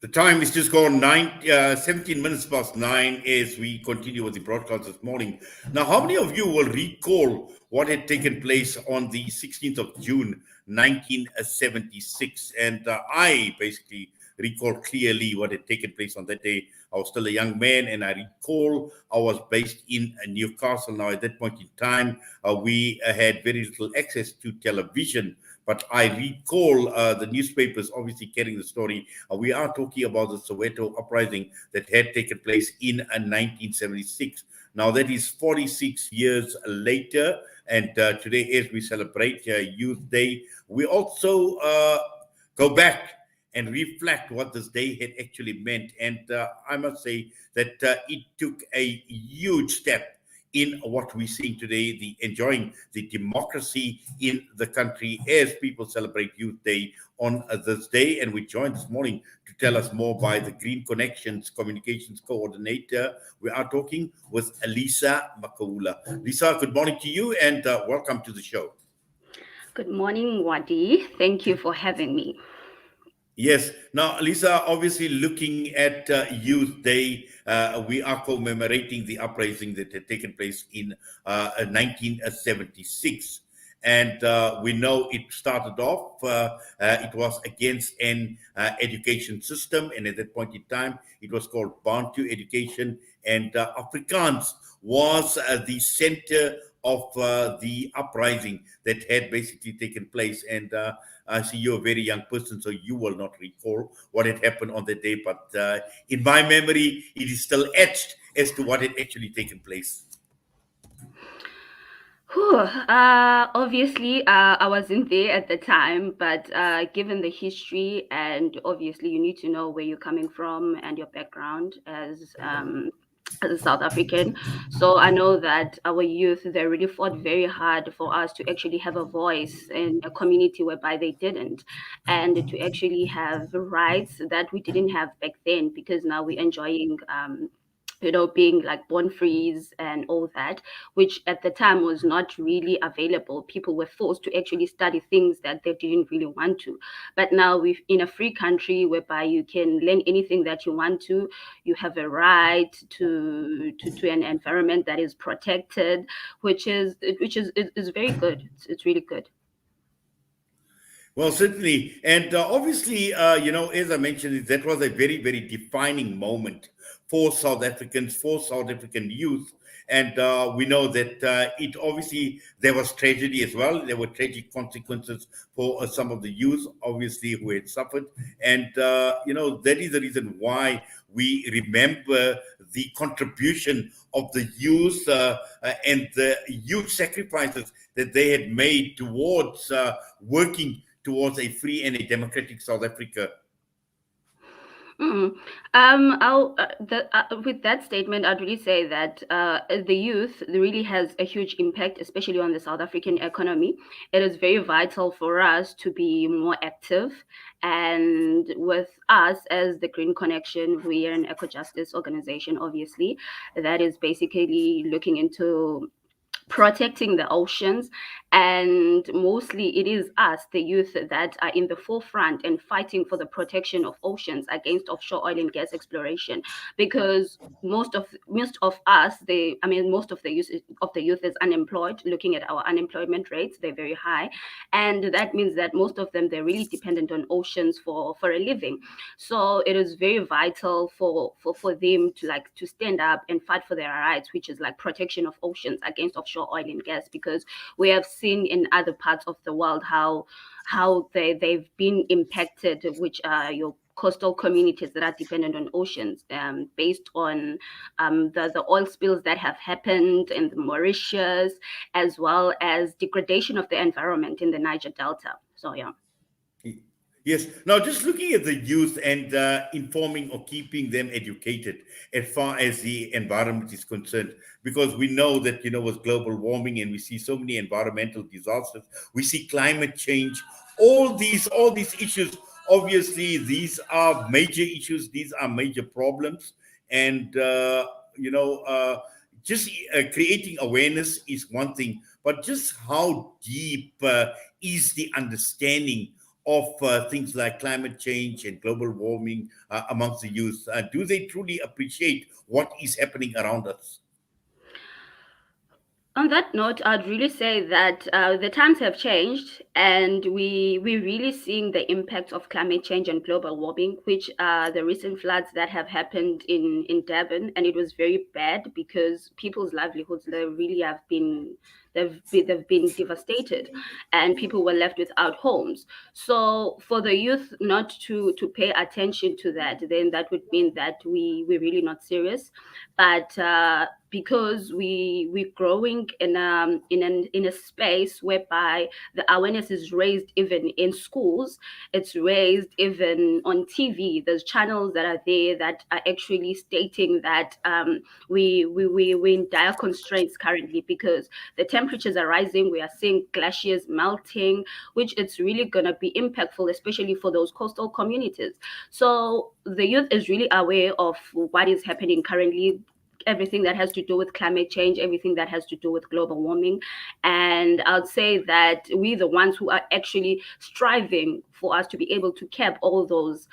The time is just gone 17 minutes past 9 as we continue with the broadcast this morning. Now, how many of you will recall what had taken place on the 16th of June, 1976? And I basically recall clearly what had taken place on that day. I was still a young man, and I recall I was based in Newcastle. Now, at that point in time, we had very little access to television, but I recall the newspapers obviously carrying the story. We are talking about the Soweto uprising that had taken place in 1976. Now, that is 46 years later. And today, as we celebrate Youth Day, we also go back and reflect what this day had actually meant. And I must say that it took a huge step in what we're seeing today, the enjoying the democracy in the country as people celebrate Youth Day on this day. And we joined this morning to tell us more by the Green Connections Communications Coordinator. We are talking with Lisa Makaula. Lisa, good morning to you and welcome to the show. Good morning, Wadi. Thank you for having me. Yes. Now, Lisa, obviously looking at Youth Day, we are commemorating the uprising that had taken place in 1976. And we know it started off, it was against an education system. And at that point in time, it was called Bantu education. And Afrikaans was the center of the uprising that had basically taken place. And I see you're a very young person, so you will not recall what had happened on the day. But in my memory, it is still etched as to what had actually taken place. Obviously, I wasn't there at the time, but given the history, and obviously, you need to know where you're coming from and your background as a South African. So I know that our youth, they really fought very hard for us to actually have a voice in a community whereby they didn't, and to actually have rights that we didn't have back then, because now we're enjoying. Being like born frees and all that, which at the time was not really available. People were forced to actually study things that they didn't really want to. But now we're in a free country whereby you can learn anything that you want to. You have a right to an environment that is protected, which is very good. It's really good. Well, certainly. And obviously, as I mentioned, that was a very, very defining moment for South Africans, for South African youth. And we know that it obviously, there was tragedy as well. There were tragic consequences for some of the youth, obviously, who had suffered. And, that is the reason why we remember the contribution of the youth and the huge sacrifices that they had made towards working towards a free and a democratic South Africa. Mm. With that statement, I'd really say that the youth really has a huge impact, especially on the South African economy. It is very vital for us to be more active. And with us as the Green Connection, we are an eco justice organization, obviously, that is basically looking into protecting the oceans, and mostly it is us, the youth, that are in the forefront and fighting for the protection of oceans against offshore oil and gas exploration, because most of us, most of the youth is unemployed. Looking at our unemployment rates, they're very high, and that means that most of them, they're really dependent on oceans for a living. So it is very vital for them to stand up and fight for their rights, which is like protection of oceans against offshore oil and gas, because we have seen in other parts of the world how they've been impacted, which are your coastal communities that are dependent on oceans, based on the oil spills that have happened in the Mauritius, as well as degradation of the environment in the Niger Delta. So yeah. Yes. Now, just looking at the youth and informing or keeping them educated as far as the environment is concerned, because we know that, with global warming and we see so many environmental disasters, we see climate change, all these issues. Obviously, these are major issues. These are major problems. And, just creating awareness is one thing, but just how deep is the understanding of things like climate change and global warming amongst the youth? Do they truly appreciate what is happening around us? On that note, I'd really say that the times have changed, and we're really seeing the impact of climate change and global warming, which are the recent floods that have happened in Durban, and it was very bad because people's livelihoods they really have been they've been devastated, and people were left without homes. So for the youth not to pay attention to that, then that would mean that we're really not serious. But because we're growing in a space whereby the awareness is raised even in schools, it's raised even on TV. There's channels that are there that are actually stating that we're in dire constraints currently because the temperatures are rising. We are seeing glaciers melting, which it's really gonna be impactful, especially for those coastal communities. So the youth is really aware of what is happening currently, everything that has to do with climate change, everything that has to do with global warming. And I'd say that we're the ones who are actually striving for us to be able to cap all those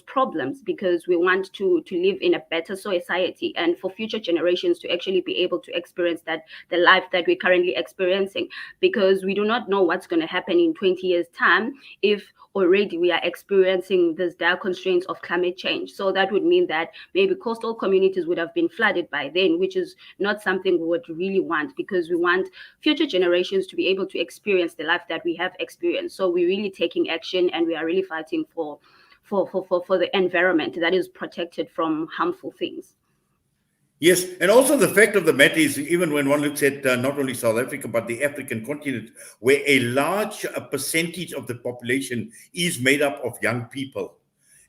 problems, because we want to live in a better society and for future generations to actually be able to experience that the life that we're currently experiencing, because we do not know what's going to happen in 20 years time if already we are experiencing this dire constraints of climate change. So that would mean that maybe coastal communities would have been flooded by then, which is not something we would really want, because we want future generations to be able to experience the life that we have experienced. So we're really taking action, and we are really fighting for the environment that is protected from harmful things. Yes, and also the fact of the matter is, even when one looks at not only South Africa but the African continent, where a large percentage of the population is made up of young people,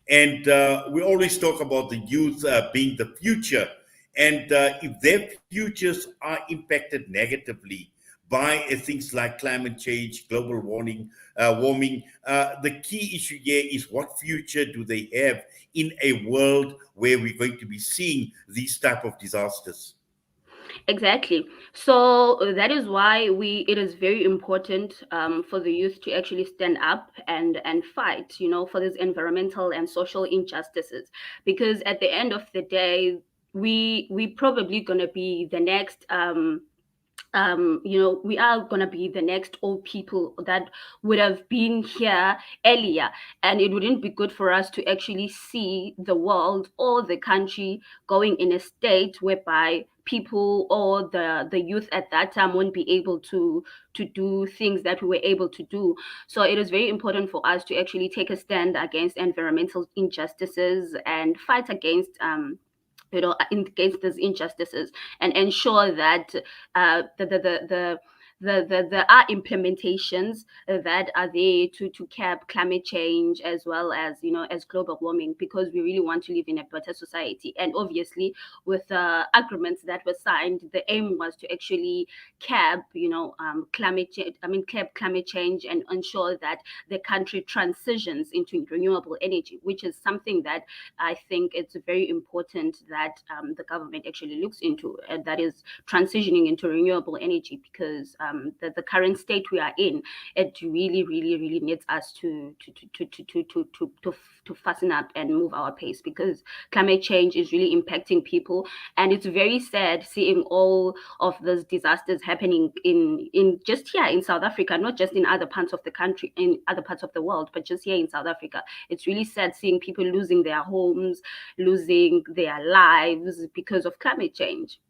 and we always talk about the youth being the future, and if their futures are impacted negatively by things like climate change, global warming, the key issue here is what future do they have in a world where we're going to be seeing these type of disasters. Exactly. So that is why we it is very important for the youth to actually stand up and fight, for these environmental and social injustices, because at the end of the day, we probably gonna be the next we are going to be the next old people that would have been here earlier. And it wouldn't be good for us to actually see the world or the country going in a state whereby people or the youth at that time won't be able to do things that we were able to do. So it is very important for us to actually take a stand against environmental injustices and fight against against these injustices, and ensure that there are implementations that are there to cap climate change, as well as as global warming, because we really want to live in a better society. And obviously, with the agreements that were signed, the aim was to actually cap climate change, cap climate change, and ensure that the country transitions into renewable energy, which is something that I think it's very important that the government actually looks into, and that is transitioning into renewable energy, because the current state we are in, it really, really, really needs us to fasten up and move our pace, because climate change is really impacting people, and it's very sad seeing all of these disasters happening in just here in South Africa, not just in other parts of the country, in other parts of the world, but just here in South Africa. It's really sad seeing people losing their homes, losing their lives because of climate change.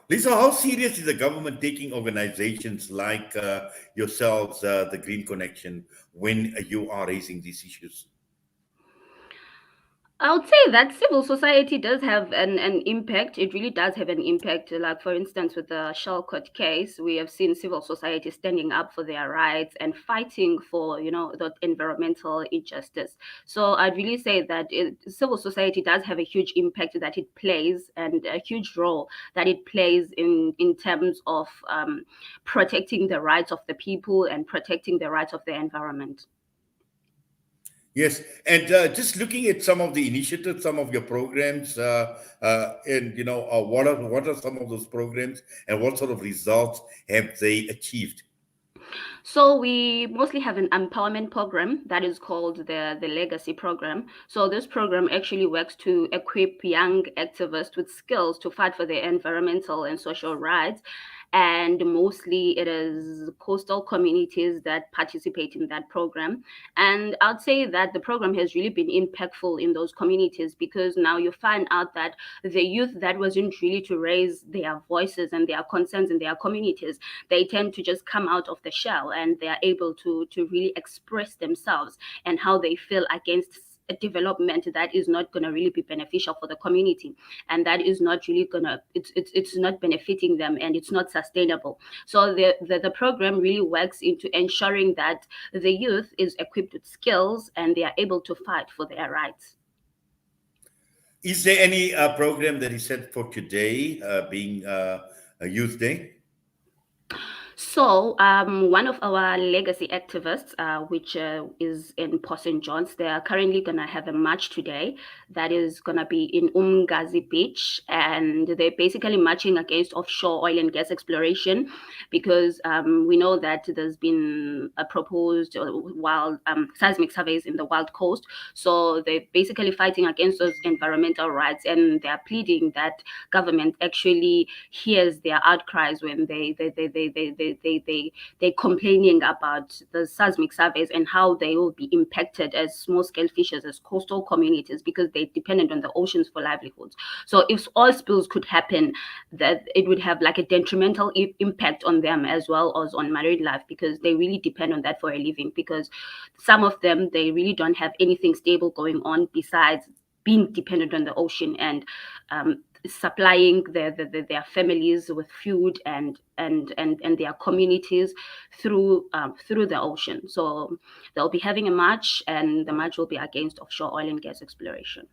Lisa, how serious is the government taking organizations like yourselves, the Green Connection, when you are raising these issues? I would say that civil society does have an impact. It really does have an impact. Like, for instance, with the Shellcott case, we have seen civil society standing up for their rights and fighting for, the environmental injustice. So I'd really say that civil society does have a huge impact that it plays, and a huge role that it plays in terms of protecting the rights of the people and protecting the rights of the environment. Yes, and just looking at some of the initiatives, some of your programs, and what are some of those programs, and what sort of results have they achieved? So we mostly have an empowerment program that is called the Legacy Program. So this program actually works to equip young activists with skills to fight for their environmental and social rights. And mostly it is coastal communities that participate in that program. And I'd say that the program has really been impactful in those communities, because now you find out that the youth that wasn't really to raise their voices and their concerns in their communities, they tend to just come out of the shell, and they are able to really express themselves and how they feel against a development that is not going to really be beneficial for the community, and that is not really going to, it's not benefiting them, and it's not sustainable. So the program really works into ensuring that the youth is equipped with skills and they are able to fight for their rights. Is there any program that is set for today, being a Youth Day? So, one of our legacy activists, which is in Port St. John's, they are currently going to have a march today that is going to be in Umgazi Beach. And they're basically marching against offshore oil and gas exploration, because we know that there's been a proposed wild seismic surveys in the Wild Coast. So they're basically fighting against those environmental rights, and they're pleading that government actually hears their outcries when they're complaining about the seismic surveys and how they will be impacted as small scale fishers, as coastal communities, because they're dependent on the oceans for livelihoods. So if oil spills could happen, that it would have like a detrimental impact on them as well as on marine life, because they really depend on that for a living, because some of them, they really don't have anything stable going on besides being dependent on the ocean, and supplying their families with food and their communities through the ocean. So they'll be having a march, and the march will be against offshore oil and gas exploration.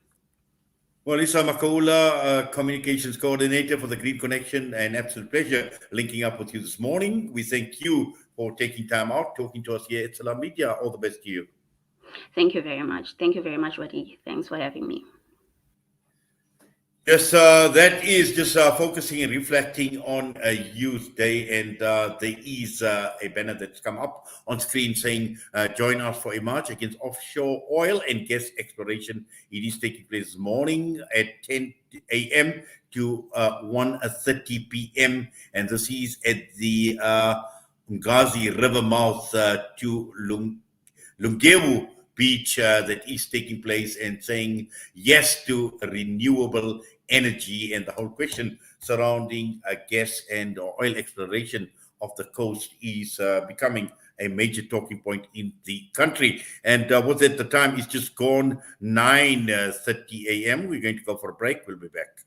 Well, Lisa Makaula, Communications Coordinator for the Green Connection, an absolute pleasure linking up with you this morning. We thank you for taking time out, talking to us here at Salam Media. All the best to you. Thank you very much. Thank you very much, Wadi. Thanks for having me. Yes, that is just focusing and reflecting on a Youth Day, and there is a banner that's come up on screen saying, join us for a march against offshore oil and gas exploration. It is taking place this morning at 10 a.m. to 1:30 p.m. And this is at the Ngazi River mouth to Lungewu Beach that is taking place, and saying yes to renewable energy, and the whole question surrounding gas and oil exploration of the coast is becoming a major talking point in the country. And what's at the time is just gone 9:30 a.m. We're going to go for a break. We'll be back.